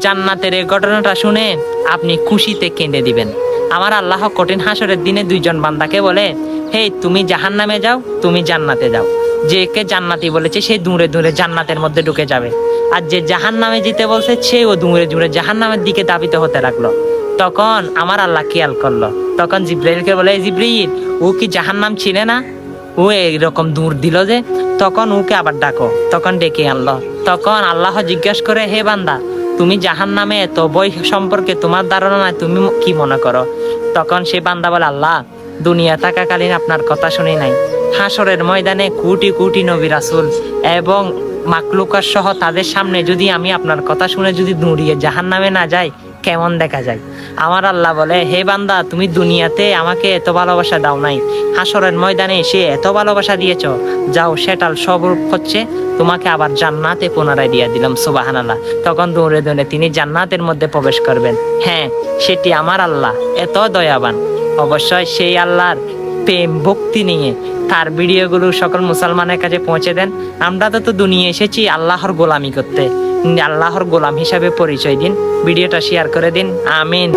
জান্নাতের এই ঘটনাটা শুনে আপনি খুশিতে কেঁদে দিবেন। আমার আল্লাহ কঠিন হাসরের দিনে দুইজন বান্দাকে বলে, হে তুমি জাহান্নামে যাও, তুমি জান্নাতে যাও। যে কে জান্নাতি বলেছে সে দূরে দূরে জান্নাতের মধ্যে ঢুকে যাবে, আর যে জাহান্নামে যেতে বলছে সেও দূরে দূরে জাহান্নামের দিকে ধাবিত হতে লাগলো। তখন আমার আল্লাহ খেয়াল করলো, তখন জিব্রাইলকে বলে, জিব্রাইল ও কি জাহান্নাম ছিলে না, ও এইরকম দূর দিল যে, তখন ওকে আবার ডাকো। তখন ডেকে আনলো। তখন আল্লাহ জিজ্ঞাসা করে, হে বান্দা, তুমি জাহান্নামে এত বই সম্পর্কে তোমার ধারণা নাই, তুমি কি মনে করো? তখন সে বান্দা বলে, আল্লাহ দুনিয়া থাকাকালীন আপনার কথা শুনি নাই, হাসরের ময়দানে কোটি কোটি নবী রাসূল এবং মাকলুকার সহ তাদের সামনে যদি আমি আপনার কথা শুনে যদি দৌড়িয়ে জাহান্নামে না যাই, কেমন দেখা যায়? আমার আল্লাহ বলে, হে বান্দা, তুমি দুনিয়াতে আমাকে এত ভালোবাসা দাও নাই, হাসরের ময়দানে এসে এত ভালোবাসা দিয়েছ, যাও সেটার স্বরূপ হচ্ছে তোমাকে আবার জান্নাতে পুনরায় দিয়ে দিলাম। সুবহানাল্লাহ। তখন দৌড়ে দৌড়ে তিনি জান্নাতের মধ্যে প্রবেশ করবেন। হ্যাঁ, সেটি আমার আল্লাহ এত দয়াবান। অবশ্যই সেই আল্লাহর প্রেম ভক্তি নিয়ে তার ভিডিওগুলো সকল মুসলমানের কাছে পৌঁছে দেন। আমরা তো দুনিয়া এসেছি আল্লাহর গোলামি করতে, আল্লাহর গোলাম হিসাবে পরিচয় দিন। ভিডিওটা শেয়ার করে দিন। আমিন।